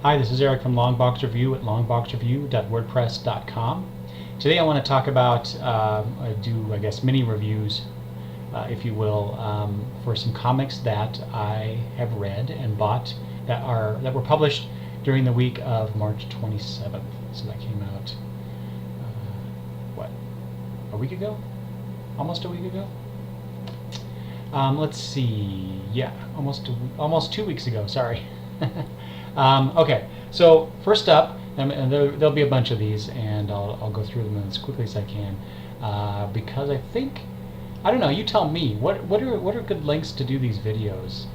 Hi, this is Eric from Longbox Review at longboxreview.wordpress.com. Today I want to talk about, I guess, mini reviews, if you will, for some comics that I have read and bought that were published during the week of March 27th. So that came out, a week ago? Almost a week ago? Let's see. Yeah, almost 2 weeks ago. Sorry. Okay, so first up, and there'll be a bunch of these, and I'll go through them as quickly as I can, because I don't know. You tell me. What are good lengths to do these videos?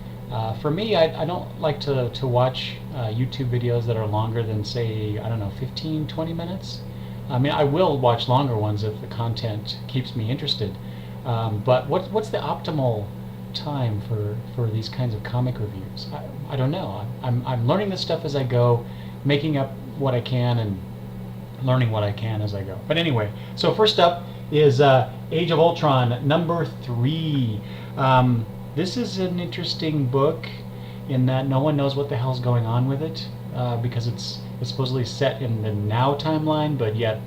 For me, I don't like to watch YouTube videos that are longer than, say, I don't know, 15, 20 minutes. I mean, I will watch longer ones if the content keeps me interested. But what's the optimal time for these kinds of comic reviews? I don't know. I'm learning this stuff as I go, making up what I can and learning what I can as I go. But anyway, so first up is Age of Ultron #3. This is an interesting book in that no one knows what the hell's going on with it, because it's supposedly set in the now timeline, but yet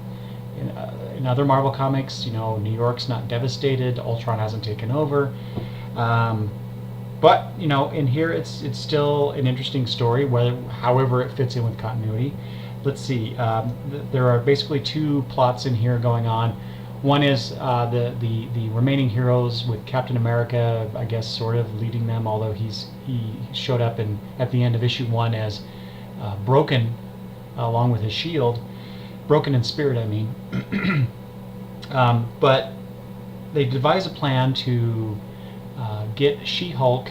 in other Marvel comics, New York's not devastated, Ultron hasn't taken over. But in here it's still an interesting story, however it fits in with continuity. Let's see. There are basically two plots in here going on. One is the remaining heroes, with Captain America, I guess, sort of leading them, although he showed up at the end of issue 1 as broken, along with his shield, broken in spirit, I mean. But they devise a plan to get She-Hulk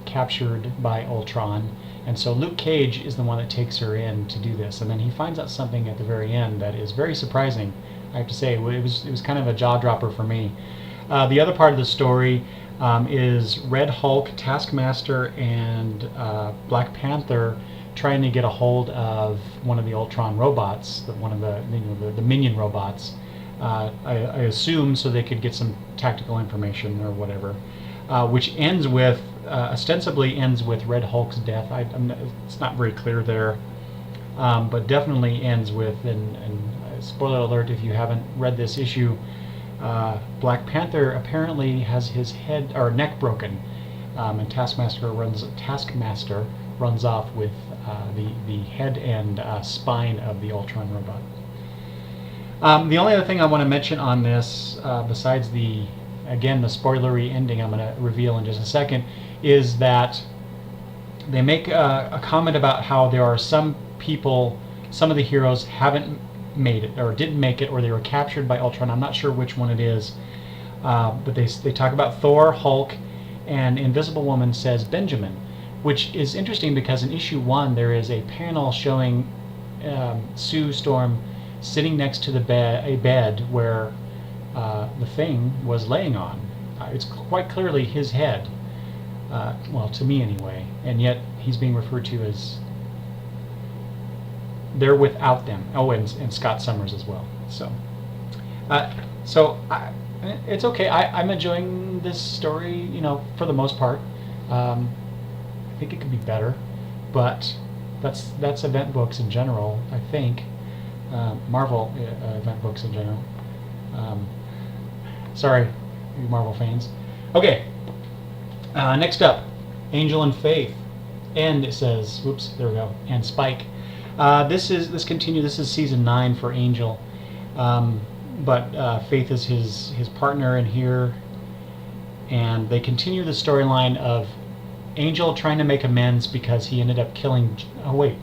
captured by Ultron, and so Luke Cage is the one that takes her in to do this, and then he finds out something at the very end that is very surprising. I have to say, it was kind of a jaw dropper for me. The other part of the story is Red Hulk, Taskmaster, and Black Panther trying to get a hold of one of the Ultron robots, one of the minion robots. I assume so they could get some tactical information or whatever, which ostensibly ends with Red Hulk's death. It's not very clear there, but definitely ends with, and spoiler alert if you haven't read this issue, Black Panther apparently has his head or neck broken, and Taskmaster runs off with the head and spine of the Ultron robot. The only other thing I want to mention on this, besides the spoilery ending I'm going to reveal in just a second, is that they make a comment about how there are some people, some of the heroes haven't made it, or didn't make it, or they were captured by Ultron. I'm not sure which one it is, but they talk about Thor, Hulk, and Invisible Woman says Benjamin, which is interesting because in issue 1 there is a panel showing Sue Storm sitting next to a bed where the Thing was laying on. It's quite clearly his head, well, to me anyway, and yet he's being referred to as they're without them. Oh, and Scott Summers as well. So it's okay. I'm enjoying this story, for the most part. I think it could be better, but that's event books in general, I think. Marvel event books in general. Sorry, you Marvel fans. Okay, next up, Angel and Faith, and it says, whoops, there we go, and Spike. This is season 9 for Angel, but Faith is his partner in here, and they continue the storyline of Angel trying to make amends because he ended up killing. Oh wait,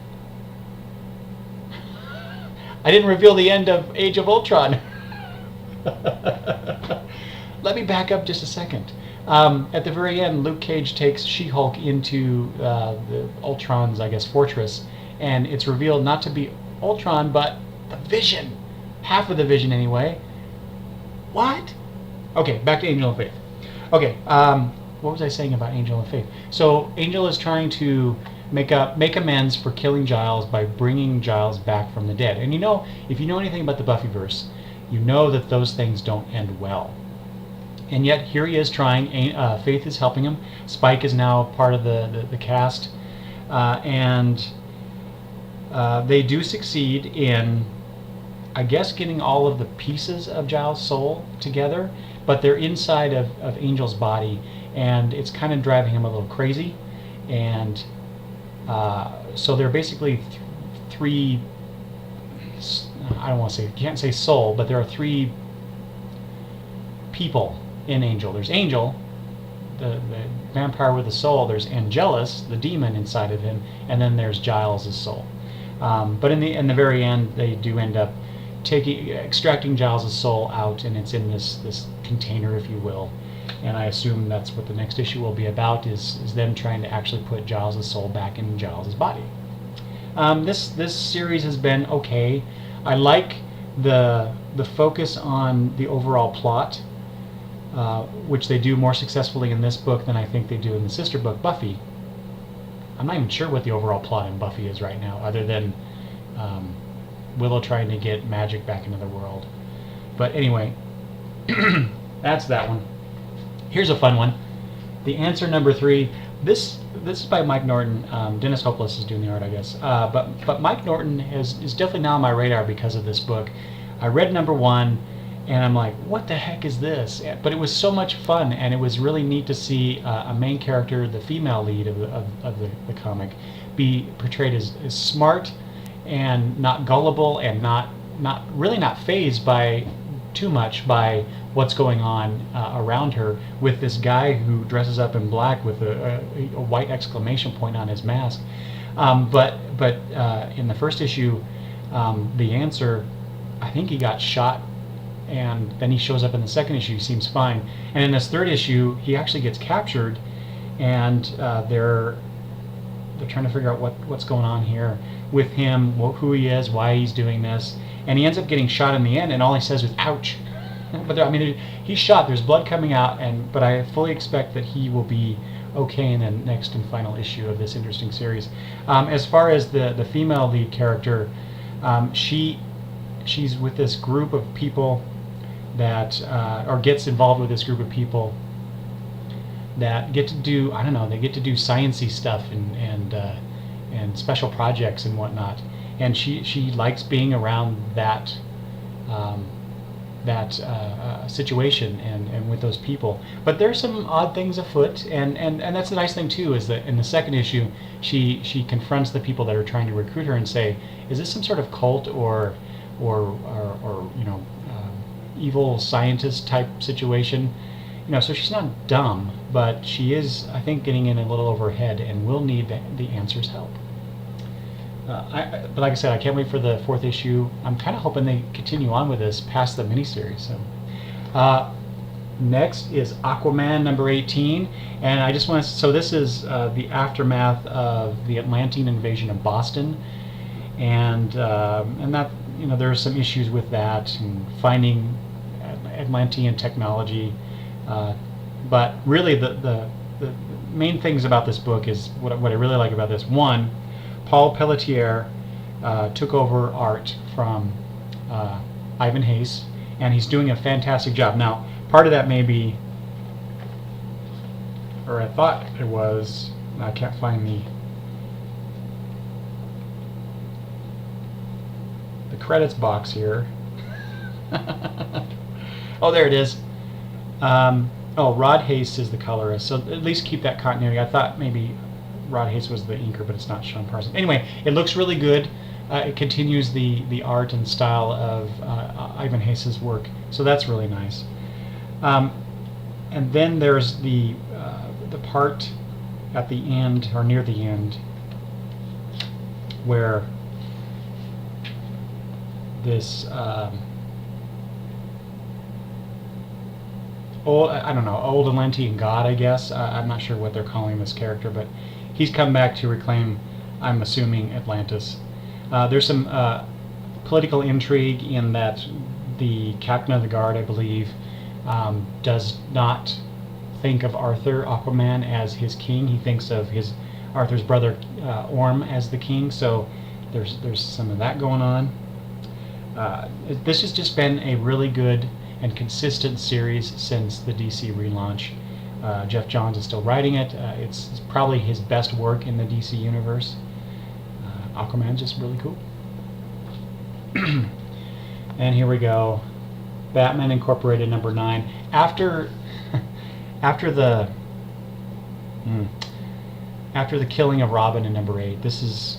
I didn't reveal the end of Age of Ultron. Let me back up just a second. At the very end, Luke Cage takes She-Hulk into the Ultron's, I guess, fortress, and it's revealed not to be Ultron, but the Vision. Half of the Vision, anyway. What? Okay, back to Angel and Faith. Okay, what was I saying about Angel and Faith? So Angel is trying to make amends for killing Giles by bringing Giles back from the dead. And if you know anything about the Buffyverse, you know that those things don't end well. And yet here he is trying. Faith is helping him. Spike is now part of the cast, and They do succeed in, I guess, getting all of the pieces of Giles' soul together, but they're inside of Angel's body, and it's kind of driving him a little crazy. And so they're basically three, I don't want to say, can't say soul, but there are three people in Angel. There's Angel, the vampire with the soul. There's Angelus, the demon inside of him, and then there's Giles' soul. But in the very end, they do end up extracting Giles' soul out, and it's in this container, if you will. And I assume that's what the next issue will be about, is them trying to actually put Giles' soul back in Giles' body. This series has been okay. I like the focus on the overall plot, which they do more successfully in this book than I think they do in the sister book, Buffy. I'm not even sure what the overall plot in Buffy is right now, other than Willow trying to get magic back into the world. But anyway, that's that one. Here's a fun one. The Answer number 3. This is by Mike Norton. Dennis Hopeless is doing the art, I guess. But Mike Norton is definitely now on my radar because of this book. I read number 1, and I'm like, what the heck is this? But it was so much fun, and it was really neat to see a main character, the female lead of the comic, be portrayed as smart and not gullible, and not fazed by too much by what's going on around her, with this guy who dresses up in black with a white exclamation point on his mask. But in the first issue, The Answer, I think he got shot, and then he shows up in the second issue. He seems fine, and in this third issue, he actually gets captured, and they're trying to figure out what's going on here with him, who he is, why he's doing this, and he ends up getting shot in the end, and all he says is "ouch." But I mean, he's shot. There's blood coming out, but I fully expect that he will be okay in the next and final issue of this interesting series. As far as the female lead character, she's with this group of people that, or gets involved with this group of people that get to do, I don't know, they get to do sciencey stuff and special projects and whatnot, and she likes being around that situation and with those people. But there's some odd things afoot, and that's the nice thing too, is that in the second issue she confronts the people that are trying to recruit her and say, is this some sort of cult or you know, evil scientist type situation? You know, so she's not dumb, but she is, I think, getting in a little over her head and will need the Answer's help. But like I said, I can't wait for the 4th issue. I'm kind of hoping they continue on with this past the miniseries. So, next is Aquaman number 18, and I just want to. So this is the aftermath of the Atlantean invasion of Boston, and that, you know, there are some issues with that and finding Atlantean technology. But really, the main things about this book is what I really like about this. One, Paul Pelletier took over art from Ivan Hayes, and he's doing a fantastic job. Now, part of that may be, or I thought it was, I can't find the credits box here. Oh, there it is. Rod Hayes is the colorist, so at least keep that continuity. I thought maybe Rod Hayes was the inker, but it's not Sean Parsons. Anyway, it looks really good. It continues the art and style of Ivan Hayes' work, so that's really nice. And then there's the part at the end, or near the end, where this old Atlantean god, I guess. I'm not sure what they're calling this character, but he's come back to reclaim, I'm assuming, Atlantis. There's some political intrigue in that the captain of the guard, I believe, does not think of Arthur, Aquaman, as his king. He thinks of Arthur's brother Orm as the king. So there's some of that going on. This has just been a really good and consistent series since the DC relaunch. Jeff Johns is still writing it. It's probably his best work in the DC universe. Aquaman's just really cool. And here we go, Batman Incorporated #9. After the after the killing of Robin in #8, this is,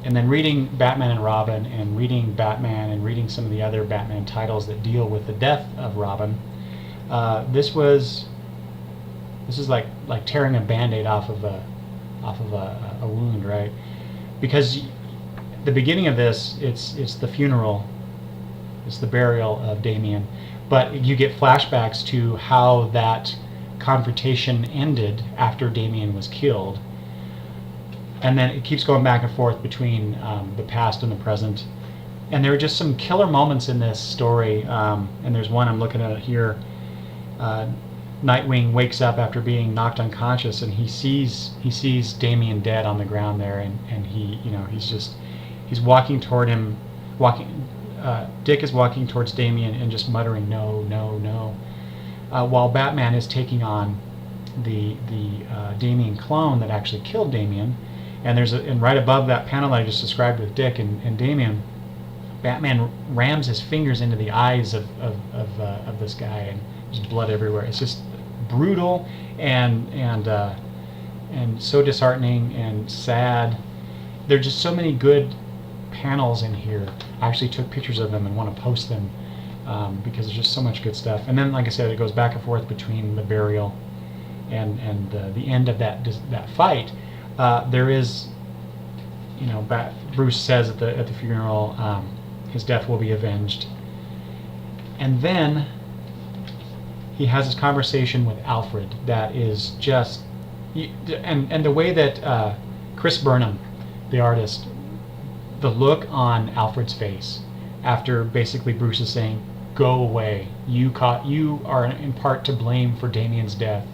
and then reading Batman and Robin, and reading Batman, and reading some of the other Batman titles that deal with the death of Robin. This is like tearing a Band-Aid off of a wound, right? Because the beginning of this, it's the funeral, it's the burial of Damian, but you get flashbacks to how that confrontation ended after Damian was killed, and then it keeps going back and forth between the past and the present. And there are just some killer moments in this story, and there's one I'm looking at here. Nightwing wakes up after being knocked unconscious, and he sees Damian dead on the ground there, and he's walking toward him. Dick is walking towards Damian and just muttering no, no, no, while Batman is taking on the Damian clone that actually killed Damian. And and right above that panel I just described with Dick and Damian, Batman rams his fingers into the eyes of this guy, and there's blood everywhere. It's just brutal and so disheartening and sad. There are just so many good panels in here. I actually took pictures of them and want to post them because there's just so much good stuff. And then, like I said, it goes back and forth between the burial and the end of that fight. There is, Bruce says at the funeral, his death will be avenged, and then he has this conversation with Alfred that is just, and the way that Chris Burnham, the artist, the look on Alfred's face after basically Bruce is saying, "Go away. You are in part to blame for Damian's death.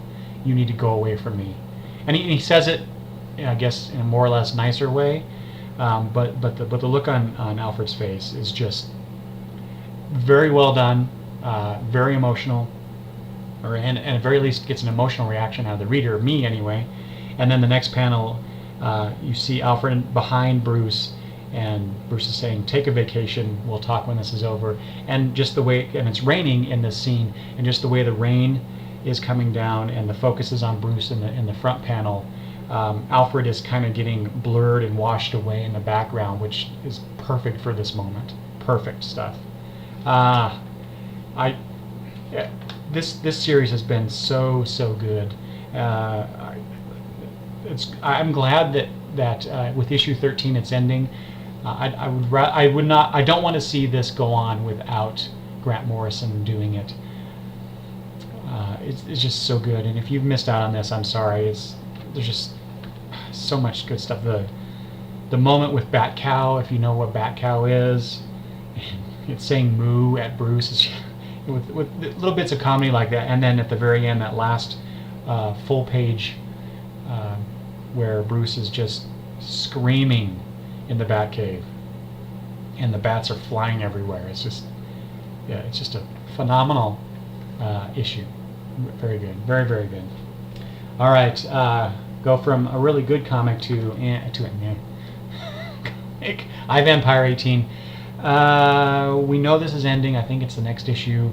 You need to go away from me." And he says it, I guess, in a more or less nicer way, but the look on Alfred's face is just very well done, very emotional, and at the very least gets an emotional reaction out of the reader, me anyway. And then the next panel, you see Alfred behind Bruce, and Bruce is saying, "Take a vacation, we'll talk when this is over." And just the way, and it's raining in this scene, and just the way the rain is coming down and the focus is on Bruce in the front panel, Alfred is kind of getting blurred and washed away in the background, which is perfect for this moment. Perfect stuff. This series has been so good. I'm glad that with issue 13 it's ending. I don't want to see this go on without Grant Morrison doing it. It's just so good, and if you've missed out on this, I'm sorry. There's just so much good stuff. The moment with Bat Cow, if you know what Bat Cow is, it's saying moo at Bruce, with little bits of comedy like that, and then at the very end, that last full page where Bruce is just screaming in the Batcave, and the bats are flying everywhere. It's just a phenomenal issue. Very good, very good. All right, go from a really good comic to Ive Empire 18. We know this is ending. I think it's the next issue.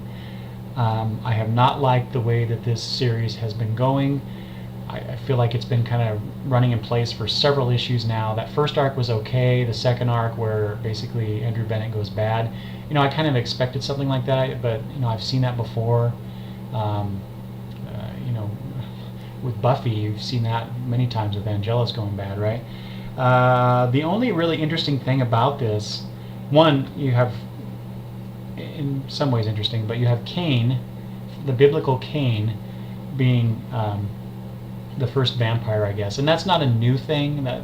I have not liked the way that this series has been going. I feel like it's been kind of running in place for several issues now. That first arc was okay. The second arc, where basically Andrew Bennett goes bad, I kind of expected something like that, but I've seen that before. With Buffy, you've seen that many times with Angelus going bad, right? The only really interesting thing about this, one, you have, in some ways interesting, but you have Cain, the biblical Cain, being the first vampire, I guess, and that's not a new thing. That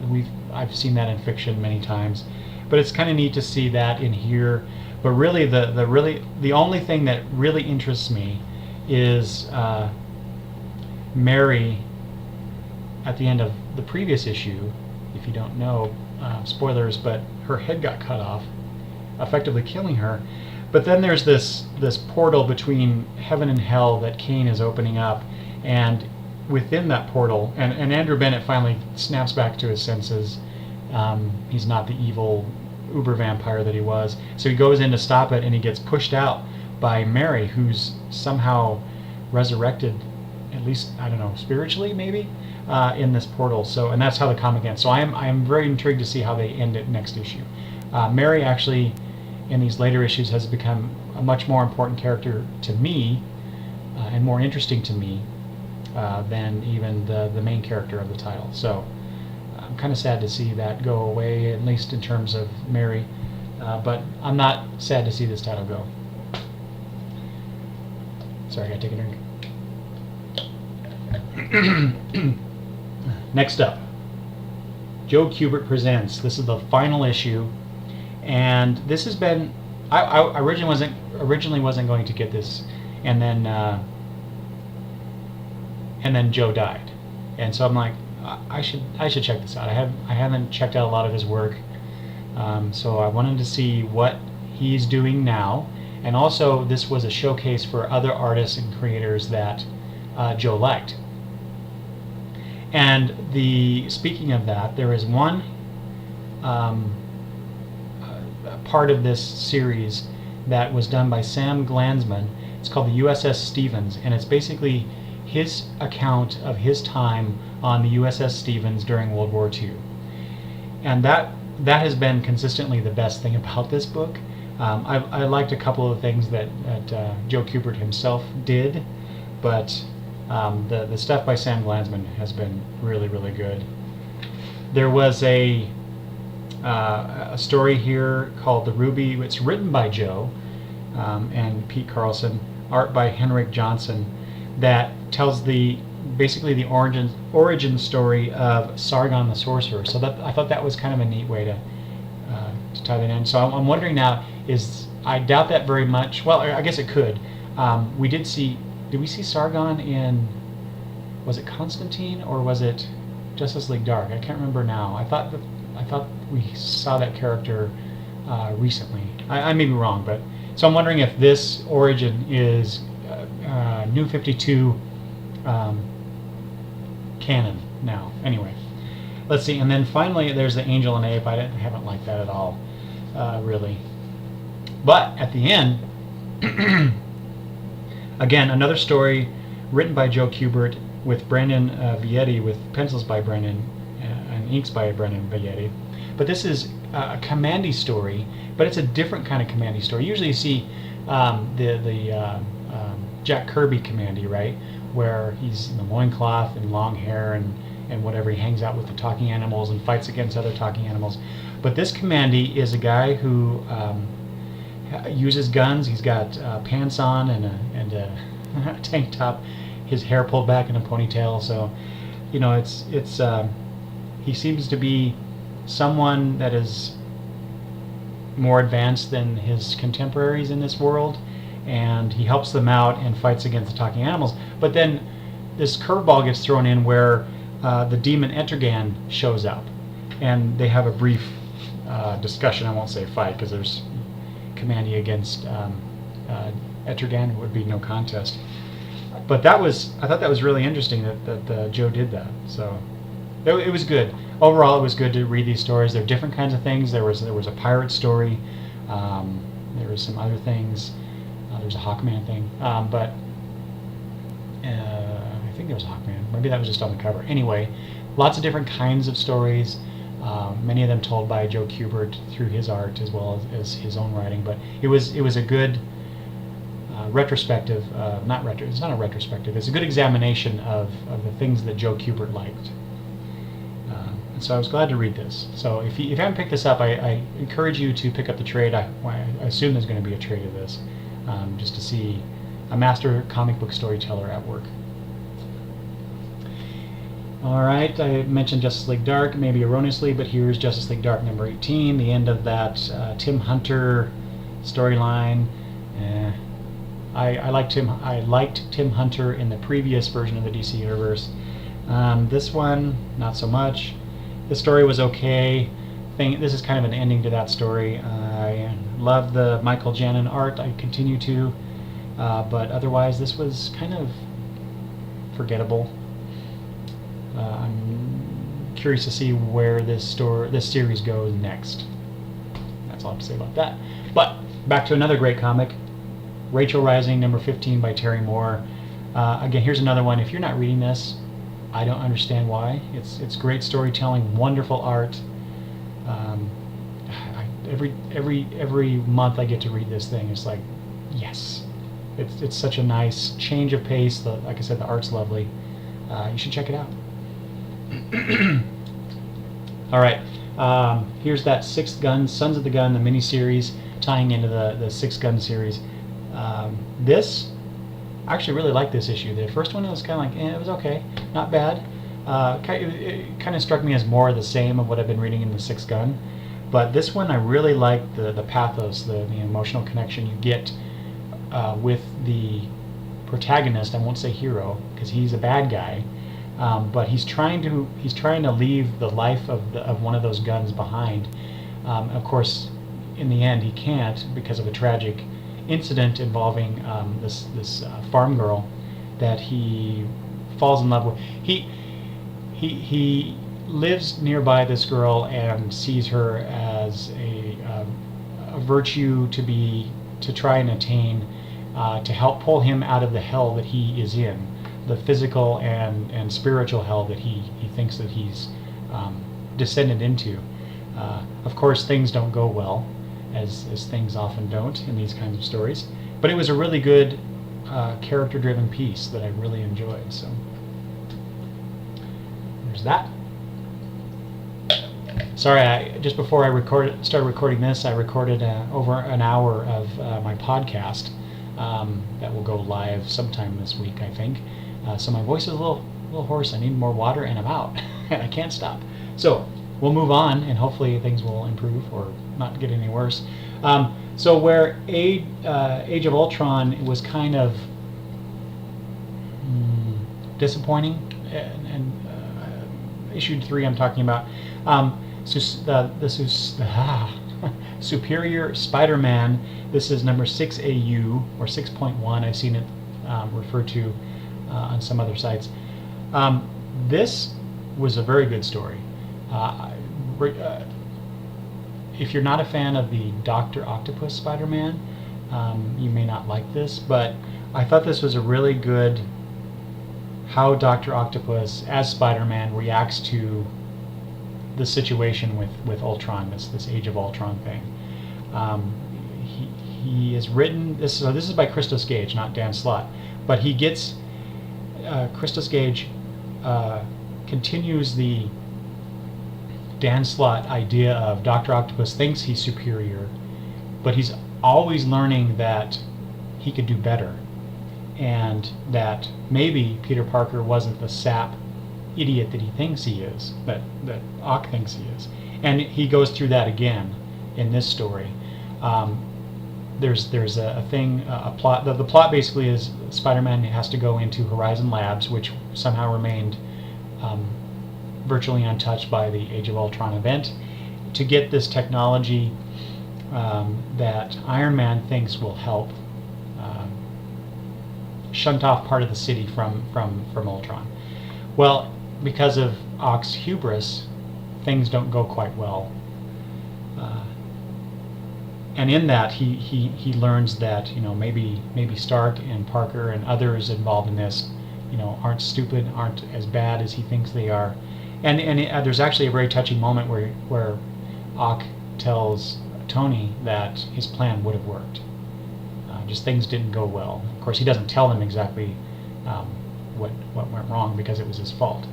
I've seen that in fiction many times, but it's kind of neat to see that in here. But really, the only thing that really interests me is Mary at the end of the previous issue. If you don't know, spoilers, but her head got cut off, effectively killing her. But then there's this portal between heaven and hell that Cain is opening up, and within that portal, and Andrew Bennett finally snaps back to his senses, He's not the evil uber vampire that he was. So he goes in to stop it, and he gets pushed out by Mary, who's somehow resurrected, at least, I don't know, spiritually maybe, in this portal. So, and that's how the comic ends. So I am very intrigued to see how they end it next issue. Mary actually, in these later issues, has become a much more important character to me, and more interesting to me, than even the main character of the title. So I'm kind of sad to see that go away, at least in terms of Mary, but I'm not sad to see this title go. Sorry, I gotta take a drink. Next up, Joe Kubert Presents. This is the final issue, and this has been. I originally wasn't going to get this, and then Joe died, and so I'm like, I should check this out. I haven't checked out a lot of his work, so I wanted to see what he's doing now, and also this was a showcase for other artists and creators that Joe liked. And speaking of that, there is one part of this series that was done by Sam Glanzman. It's called the USS Stevens, and it's basically his account of his time on the USS Stevens during World War II. And that has been consistently the best thing about this book. I liked a couple of things that Joe Kubert himself did, but the stuff by Sam Glanzman has been really, really good. There was a story here called The Ruby. It's written by Joe and Pete Carlson, art by Henrik Johnson, that tells basically the origin story of Sargon the Sorcerer. So I thought that was kind of a neat way to tie that in. So I'm wondering now, I doubt that very much. Well, I guess it could. Did we see Sargon in, was it Constantine or was it Justice League Dark? I can't remember now. I thought we saw that character recently. I may be wrong, but so I'm wondering if this origin is New 52 canon now. Anyway, let's see. And then finally, there's the Angel and Ape. I haven't liked that at all, really. But at the end, again, another story written by Joe Kubert with Brandon Vietti, with pencils by Brandon and inks by Brandon Vietti. But this is a Commandy story, but it's a different kind of Commandy story. Usually you see the Jack Kirby Commandy, right, where he's in the loincloth and long hair and whatever. He hangs out with the talking animals and fights against other talking animals. But this Commandy is a guy who uses guns. He's got pants on and a tank top, his hair pulled back in a ponytail. So, he seems to be someone that is more advanced than his contemporaries in this world, and he helps them out and fights against the talking animals. But then this curveball gets thrown in where the demon Etrigan shows up, and they have a brief discussion. I won't say fight, because there's Commandy against Etrigan would be no contest. But I thought that was really interesting that Joe did that. So it was good. Overall, it was good to read these stories. They're different kinds of things. There was a pirate story. There was some other things. There's a Hawkman thing. But I think there was a Hawkman. Maybe that was just on the cover. Anyway, lots of different kinds of stories. Many of them told by Joe Kubert through his art as well as his own writing. But it was a good retrospective. It's not a retrospective. It's a good examination of the things that Joe Kubert liked. So I was glad to read this. So if you haven't picked this up, I encourage you to pick up the trade. I assume there's going to be a trade of this, just to see a master comic book storyteller at work. All right, I mentioned Justice League Dark, maybe erroneously, but here's Justice League Dark number 18, the end of that Tim Hunter storyline. I liked Tim Hunter in the previous version of the DC Universe. This one, not so much. The story was okay. This is kind of an ending to that story. I love the Michael Janin art. I continue to, but otherwise this was kind of forgettable. I'm curious to see where this series goes next. That's all I have to say about that. But back to another great comic, Rachel Rising, number 15 by Terry Moore. Again, here's another one. If you're not reading this, I don't understand why. It's great storytelling, wonderful art. Every month I get to read this thing. It's like, yes, it's such a nice change of pace. Like I said, the art's lovely. You should check it out. All right, here's that Sixth Gun, Sons of the Gun, the miniseries, tying into the Sixth Gun series. This, I actually really like this issue. The first one was kind of like, it was okay, not bad. It kind of struck me as more of the same of what I've been reading in the Sixth Gun. But this one, I really like the pathos, the emotional connection you get with the protagonist. I won't say hero because he's a bad guy, but he's trying to leave the life of one of those guns behind. Of course, in the end, he can't because of a tragic incident involving this farm girl that he falls in love with. He lives nearby this girl and sees her as a virtue to try and attain, to help pull him out of the hell that he is in, the physical and spiritual hell that he thinks that he's descended into. Of course, things don't go well, as things often don't in these kinds of stories. But it was a really good character-driven piece that I really enjoyed. So there's that. Sorry, just before I started recording this, I recorded over an hour of my podcast that will go live sometime this week, I think. So my voice is a little hoarse. I need more water, and I'm out, and I can't stop. So we'll move on, and hopefully things will improve or not get any worse. So where Age of Ultron was kind of disappointing, and issue 3 I'm talking about. Superior Spider-Man. This is number 6AU or 6.1. I've seen it referred to on some other sites. This was a very good story. If you're not a fan of the Dr. Octopus Spider-Man, you may not like this, but I thought this was a really good how Dr. Octopus as Spider-Man reacts to the situation with Ultron, this Age of Ultron thing. He has written this. So this is by Christos Gage, not Dan Slott, but he gets Christos Gage continues the Dan Slott idea of Dr. Octopus thinks he's superior, but he's always learning that he could do better, and that maybe Peter Parker wasn't the sap idiot that he thinks he is, that Ock thinks he is. And he goes through that again in this story. There's a thing, a plot. The plot basically is Spider-Man has to go into Horizon Labs, which somehow remained virtually untouched by the Age of Ultron event, to get this technology that Iron Man thinks will help shunt off part of the city from Ultron. Well, because of Ock's hubris, things don't go quite well. And in that, he learns that maybe Stark and Parker and others involved in this, aren't stupid, aren't as bad as he thinks they are. And there's actually a very touching moment where Ock tells Tony that his plan would have worked. Just things didn't go well. Of course, he doesn't tell them exactly what went wrong because it was his fault.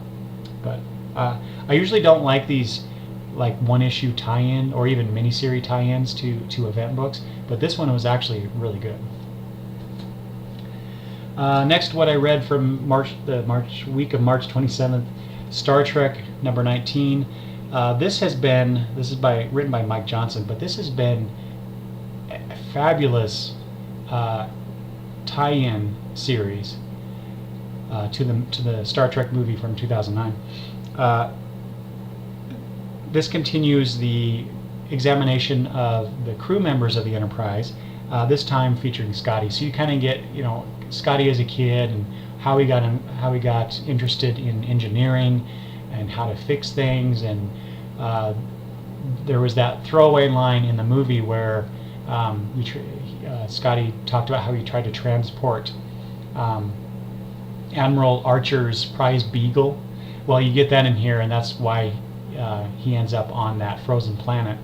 But I usually don't like these one-issue tie-in or even miniseries tie-ins to event books, but this one was actually really good. Next, what I read from week of March 27th, Star Trek number 19. This is written by Mike Johnson, but this has been a fabulous tie-in series to the Star Trek movie from 2009. This continues the examination of the crew members of the Enterprise, this time featuring Scotty. So you kind of get Scotty as a kid and how he got interested in engineering, and how to fix things. And there was that throwaway line in the movie where Scotty talked about how he tried to transport Admiral Archer's prize beagle. Well, you get that in here, and that's why he ends up on that frozen planet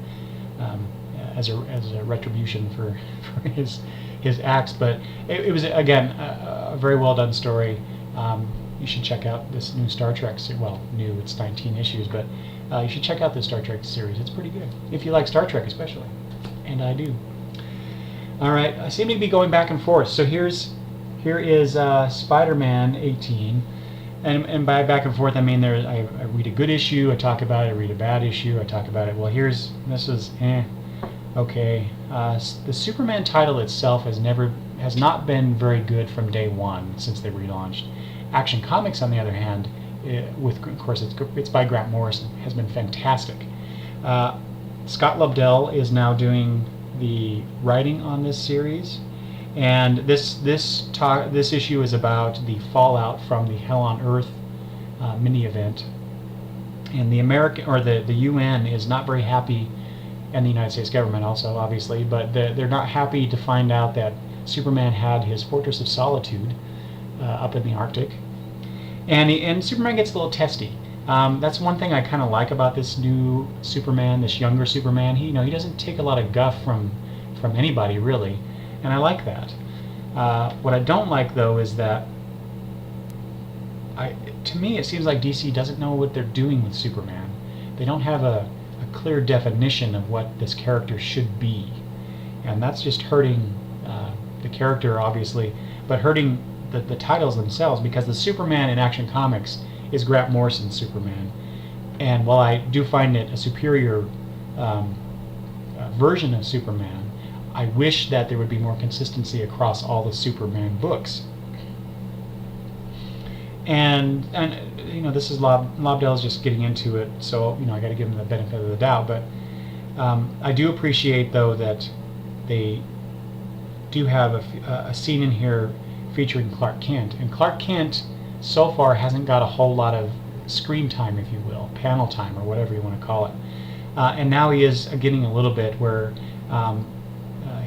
as a retribution for his acts. But it was, again, a very well done story. You should check out this new Star Trek series. Well, new, it's 19 issues, but you should check out this Star Trek series. It's pretty good, if you like Star Trek especially, and I do. All right, I seem to be going back and forth. So here is Spider-Man 18, and by back and forth I mean I read a good issue, I talk about it, I read a bad issue, I talk about it. Well, this is okay. The Superman title itself has not been very good from day one since they relaunched. Action Comics, on the other hand, of course it's by Grant Morrison, has been fantastic. Scott Lobdell is now doing the writing on this series, and this issue is about the fallout from the Hell on Earth mini event. And the UN is not very happy, and the United States government also, obviously, but they're not happy to find out that Superman had his Fortress of Solitude up in the Arctic, and Superman gets a little testy. That's one thing I kind of like about this new Superman, this younger Superman. He doesn't take a lot of guff from anybody, really, and I like that. What I don't like, though, is that to me it seems like DC doesn't know what they're doing with Superman. They don't have a clear definition of what this character should be, and that's just hurting the character, obviously, but hurting the titles themselves, because the Superman in Action Comics is Grant Morrison's Superman, and while I do find it a superior version of Superman, I wish that there would be more consistency across all the Superman books. And this is Lobdell's just getting into it, so I got to give him the benefit of the doubt. But I do appreciate, though, that they do have a scene in here featuring Clark Kent, and Clark Kent so far hasn't got a whole lot of screen time, if you will, panel time, or whatever you want to call it. And now he is getting a little bit where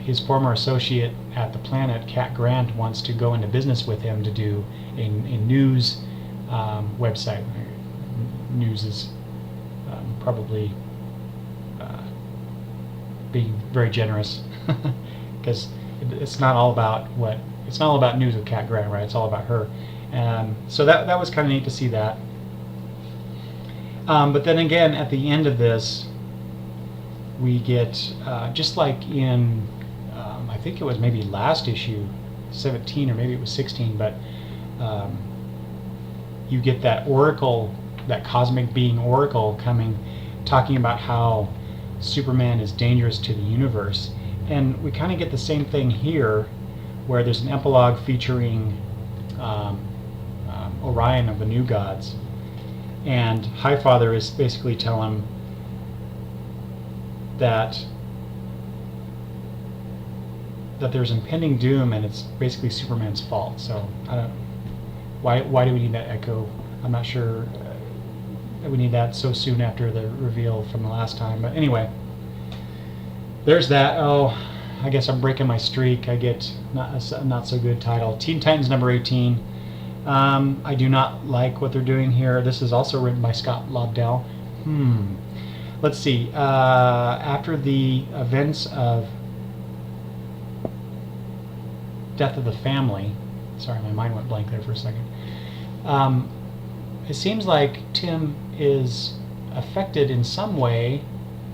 his former associate at the Planet, Cat Grant, wants to go into business with him to do a news website. News is probably being very generous, because it's not all about news with Cat Grant, right? It's all about her. So that was kind of neat to see that. But then again, at the end of this, we get, just like in, I think it was maybe last issue, 17, or maybe it was 16, but you get that Oracle, that cosmic being Oracle, talking about how Superman is dangerous to the universe. And we kind of get the same thing here, where there's an epilogue featuring Orion of the New Gods, and Highfather is basically telling him that there's impending doom, and it's basically Superman's fault. So I don't. Why do we need that echo? I'm not sure that we need that so soon after the reveal from the last time. But anyway, there's that. Oh, I guess I'm breaking my streak. I get not so good title. Teen Titans number 18. I do not like what they're doing here. This is also written by Scott Lobdell. Let's see. After the events of Death of the Family, sorry, my mind went blank there for a second. It seems like Tim is affected in some way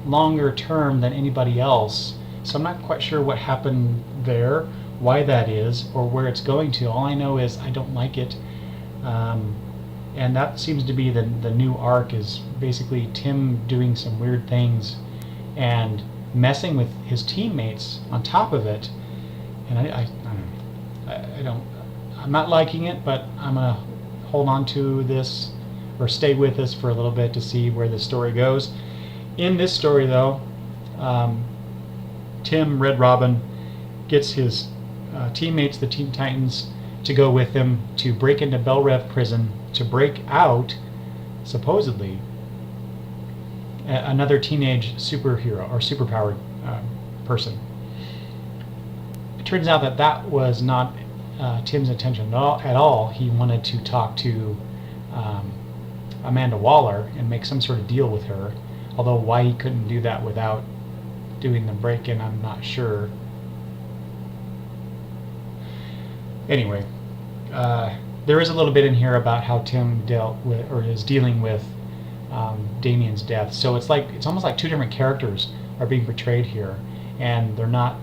longer term than anybody else. So I'm not quite sure what happened there, why that is, or where it's going to. All I know is I don't like it. And that seems to be the new arc, is basically Tim doing some weird things and messing with his teammates on top of it. And I'm not liking it, but I'm going to hold on to this, or stay with this for a little bit to see where the story goes. In this story, though, Tim, Red Robin, gets his teammates, the Teen Titans, to go with him to break into Bell Rev prison, to break out supposedly another teenage superhero or superpowered person. It turns out that that was not Tim's intention at all. He wanted to talk to Amanda Waller and make some sort of deal with her. Although why he couldn't do that without doing the break-in, I'm not sure. Anyway, there is a little bit in here about how Tim dealt with, or is dealing with, Damian's death. So it's almost like two different characters are being portrayed here, and they're not.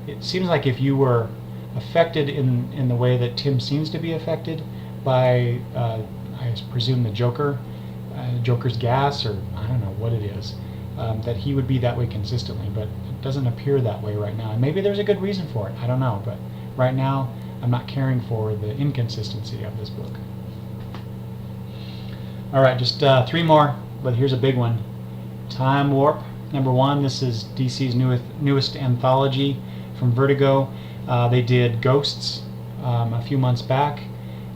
It seems like if you were affected in the way that Tim seems to be affected by, I presume the Joker's gas, or I don't know what it is, that he would be that way consistently, but it doesn't appear that way right now. And maybe there's a good reason for it. I don't know, but right now I'm not caring for the inconsistency of this book. Alright, just 3 more, but here's a big one. Time Warp, #1. This is DC's newest anthology from Vertigo. They did Ghosts a few months back,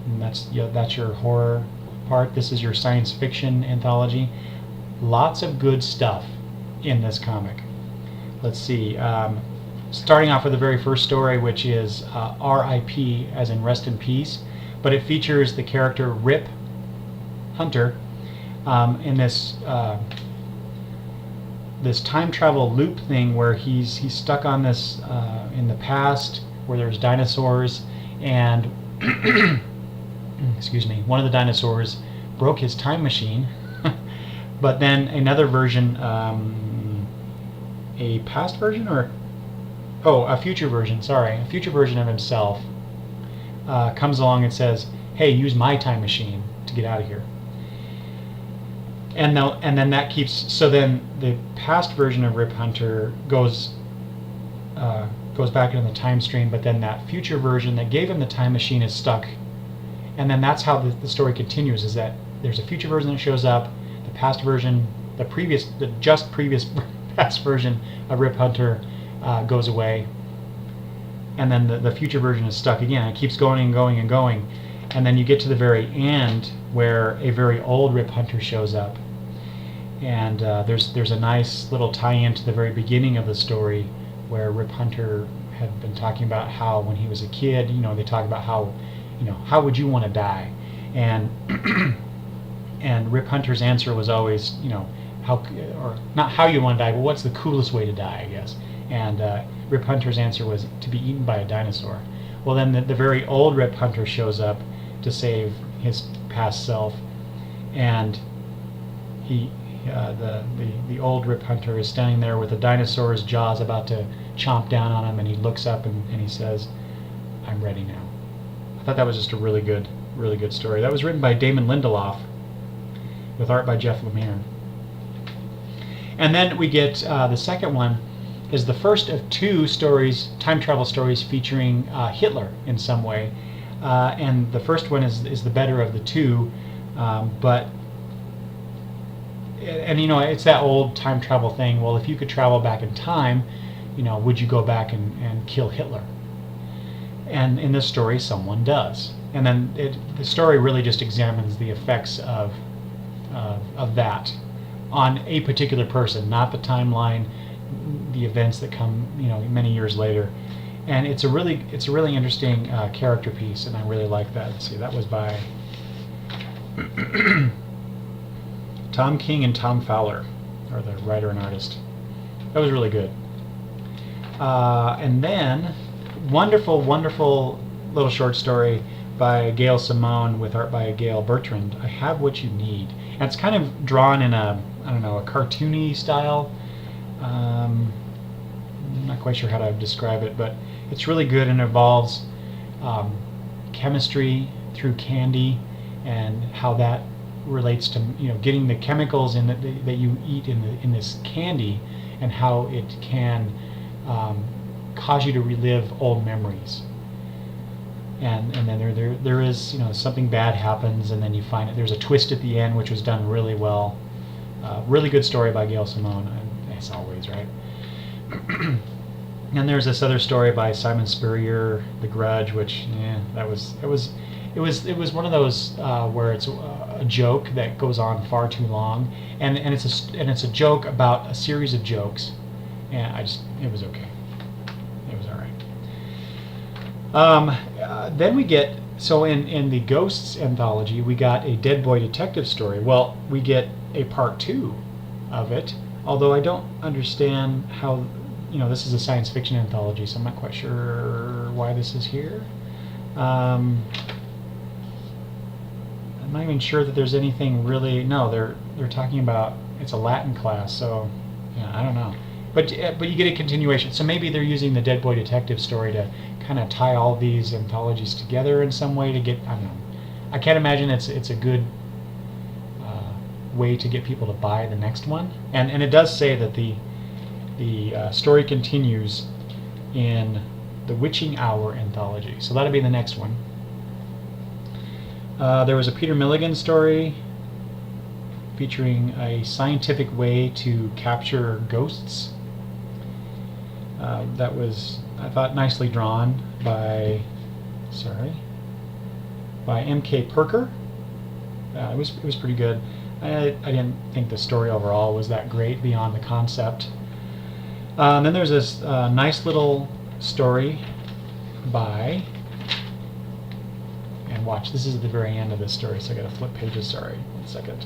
and that's your horror part. This is your science fiction anthology. Lots of good stuff in this comic. Let's see. Starting off with the very first story, which is R.I.P. as in Rest in Peace, but it features the character Rip Hunter in this this time travel loop thing where he's stuck on this in the past where there's dinosaurs, and excuse me, one of the dinosaurs broke his time machine, but then another version, a past version or a future version, sorry, a future version of himself comes along and says, hey, use my time machine to get out of here. And then that keeps, so then the past version of Rip Hunter goes back into the time stream, but then that future version that gave him the time machine is stuck. And then that's how the story continues, is that there's a future version that shows up, the past version, the previous past version of Rip Hunter goes away, and then the future version is stuck again. It keeps going and going and going, and then you get to the very end where a very old Rip Hunter shows up, and there's a nice little tie-in to the very beginning of the story where Rip Hunter had been talking about how when he was a kid, they talk about how would you want to die, and and Rip Hunter's answer was always, how, or not how you want to die, but what's the coolest way to die, I guess. And Rip Hunter's answer was to be eaten by a dinosaur. Well, then the very old Rip Hunter shows up to save his past self, and the old Rip Hunter is standing there with a dinosaur's jaws about to chomp down on him, and he looks up and he says, "I'm ready now." I thought that was just a really good story. That was written by Damon Lindelof with art by Jeff Lemire. And then we get the second one is the first of 2 stories, time travel stories featuring Hitler in some way. And the first one is the better of the 2, but it's that old time travel thing. Well, if you could travel back in time, would you go back and kill Hitler? And in this story, someone does. And then the story really just examines the effects of that on a particular person, not the timeline, the events that come, many years later. And it's a really interesting character piece, and I really like that. Let's see, that was by Tom King and Tom Fowler, are the writer and artist. That was really good. And then wonderful little short story by Gail Simone with art by Gail Bertrand, I Have What You Need. And it's kind of drawn in a cartoony style. I'm not quite sure how to describe it, but it's really good, and involves chemistry through candy and how that relates to getting the chemicals in that you eat in this candy, and how it can cause you to relive old memories. And then there is something bad happens, and then you find there's a twist at the end, which was done really well. Really good story by Gail Simone, as always, right? And there's this other story by Simon Spurrier, The Grudge, which it was one of those where it's a joke that goes on far too long, and it's a joke about a series of jokes, and it was okay. It was all right. Then we get, so in the Ghosts anthology, we got a Dead Boy Detective story. Well, we get a part 2 of it, although I don't understand how, this is a science fiction anthology, so I'm not quite sure why this is here. I'm not even sure that there's anything really. No, they're talking about, it's a Latin class, so yeah, I don't know. But you get a continuation. So maybe they're using the Dead Boy Detective story to kind of tie all these anthologies together in some way to get. I don't know. I can't imagine it's a good way to get people to buy the next one. And it does say that the story continues in the Witching Hour anthology. So that'll be the next one. There was a Peter Milligan story featuring a scientific way to capture ghosts. That was, I thought, nicely drawn by M.K. Perker. It was pretty good. I didn't think the story overall was that great beyond the concept. Then there's this nice little story by, and watch, this is at the very end of this story, so I gotta flip pages, sorry, 1 second.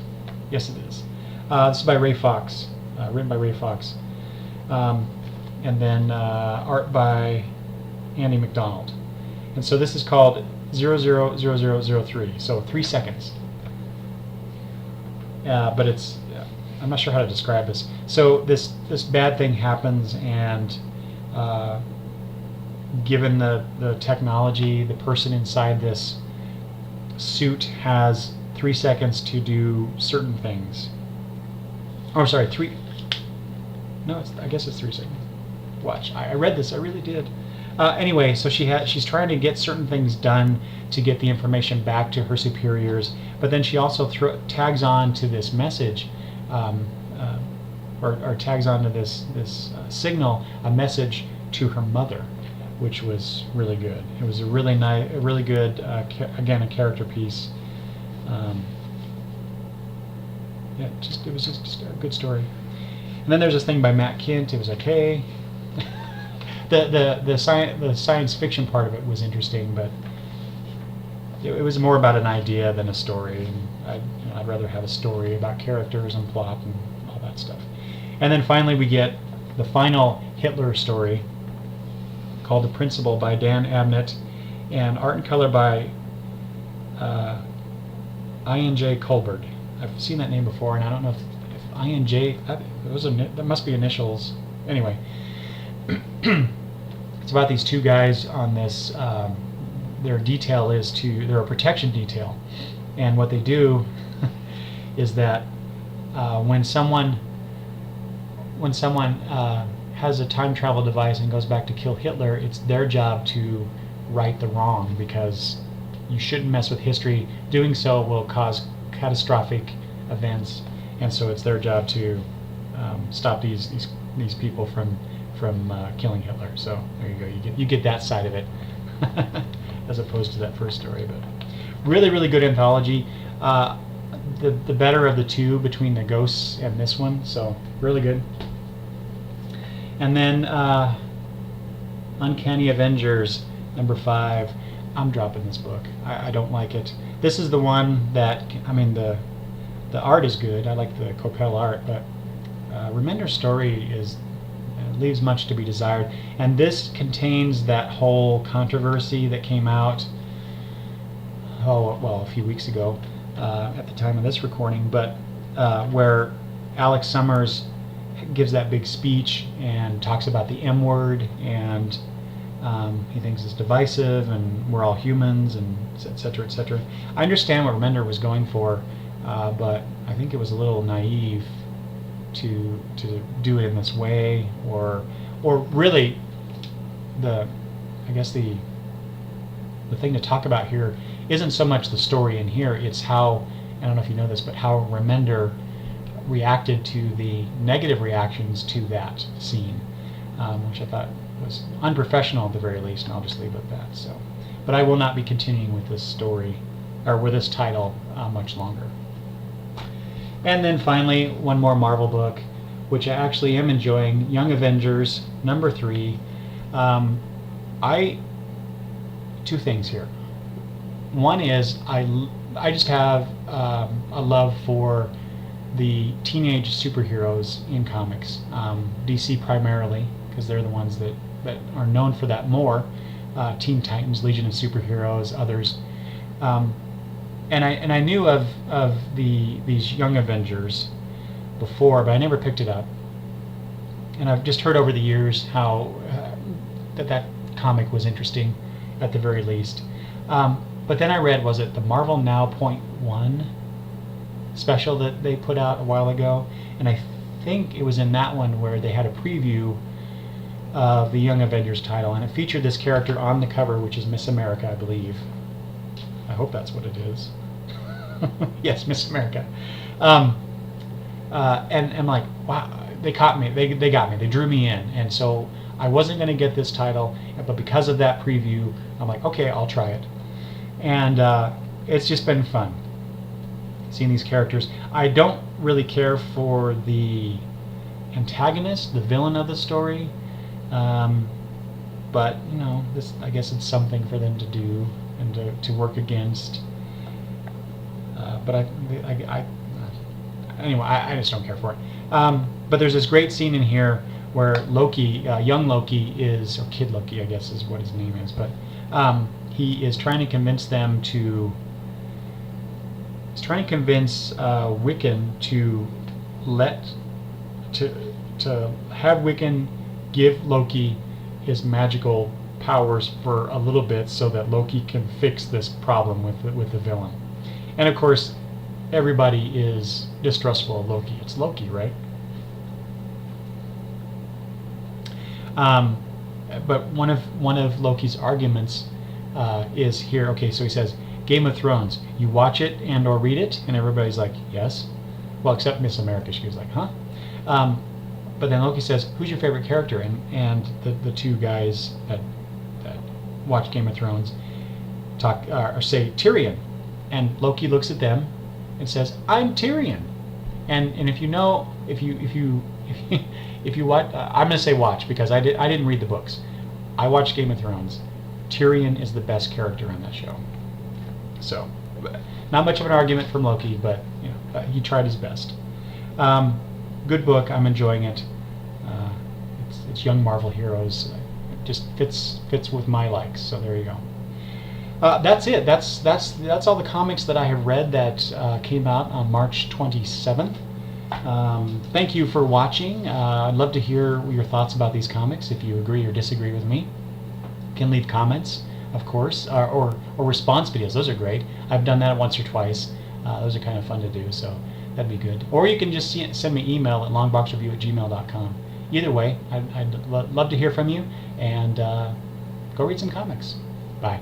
Yes, it is. This is by Ray Fox, written by Ray Fox. And then art by Andy McDonald. And so this is called 000003, so 3 seconds. But it's, I'm not sure how to describe this. So this bad thing happens, and given the technology, the person inside this suit has 3 seconds to do certain things. Oh, sorry, I guess it's 3 seconds. Watch, I read this, I really did. Anyway, so she's trying to get certain things done to get the information back to her superiors, but then she also tags on to this message, or tags on to this signal, a message to her mother, which was really good. It was a really nice, a really good, again, a character piece. Yeah, it was just a good story. And then there's this thing by Matt Kint. It was okay. The science fiction part of it was interesting, but it was more about an idea than a story. And I'd rather have a story about characters and plot and all that stuff. And then finally we get the final Hitler story called The Principle by Dan Abnett, and art and color by I.N.J. Colbert. I've seen that name before, and I don't know if I.N.J. That must be initials. Anyway, it's about these two guys on this. Their detail is they're a protection detail, and what they do is that when someone has a time travel device and goes back to kill Hitler, it's their job to right the wrong, because you shouldn't mess with history. Doing so will cause catastrophic events, and so it's their job to stop these people from killing Hitler. So there you go. You get that side of it, as opposed to that first story. But really, really good anthology. The better of the two between the Ghosts and this one. So really good. And then Uncanny Avengers #5. I'm dropping this book. I don't like it. This is the one that, the art is good. I like the Coppell art, but Remender's story leaves much to be desired. And this contains that whole controversy that came out, a few weeks ago, at the time of this recording, but where Alex Summers gives that big speech and talks about the M word, and he thinks it's divisive and we're all humans, and et cetera, et cetera. I understand what Remender was going for, but I think it was a little naive to do it in this way, or really the thing to talk about here isn't so much the story in here, it's how, I don't know if you know this, but how Remender reacted to the negative reactions to that scene, which I thought was unprofessional at the very least, and I'll just leave it at that. So, but I will not be continuing with this story, or with this title, much longer. And then finally, one more Marvel book, which I actually am enjoying, Young Avengers #3. Two things here. One is I just have a love for the teenage superheroes in comics. DC primarily, because they're the ones that are known for that more. Teen Titans, Legion of Superheroes, others. And I knew of these Young Avengers before, but I never picked it up. And I've just heard over the years how that comic was interesting, at the very least. But then I read, was it the Marvel Now .1 special that they put out a while ago? And I think it was in that one where they had a preview of the Young Avengers title, and it featured this character on the cover, which is Miss America, I believe. I hope that's what it is. Yes, Miss America. And I'm like, wow, they caught me. They got me. They drew me in. And so I wasn't going to get this title, but because of that preview, I'm like, okay, I'll try it. And it's just been fun seeing these characters. I don't really care for the antagonist, the villain of the story, but you know, this, I guess it's something for them to do and to work against. But anyway, I just don't care for it. But there's this great scene in here where Loki, young Loki is, or Kid Loki, I guess is what his name is, but he is trying to convince them to. He's trying to convince Wiccan to have Wiccan give Loki his magical powers for a little bit, so that Loki can fix this problem with the villain. And of course, everybody is distrustful of Loki. It's Loki, right? But one of Loki's arguments is here. Okay, so he says, Game of Thrones, you watch it and or read it? And everybody's like, yes. Well, except Miss America. She was like, huh? But then Loki says, who's your favorite character? And the two guys that watch Game of Thrones talk or say Tyrion. And Loki looks at them and says, I'm Tyrion. And if you know, if you watch, I'm going to say watch, because I didn't read the books. I watched Game of Thrones. Tyrion is the best character on that show. So, not much of an argument from Loki, but you know, he tried his best. Good book. I'm enjoying it. It's young Marvel heroes. It just fits with my likes. So there you go. That's it. That's all the comics that I have read that came out on March 27th. Thank you for watching. I'd love to hear your thoughts about these comics. If you agree or disagree with me, you can leave comments, of course, or response videos. Those are great. I've done that once or twice. Those are kind of fun to do, so that'd be good. Or you can just send me email at longboxreview@gmail.com. Either way, I'd love to hear from you, and go read some comics. Bye.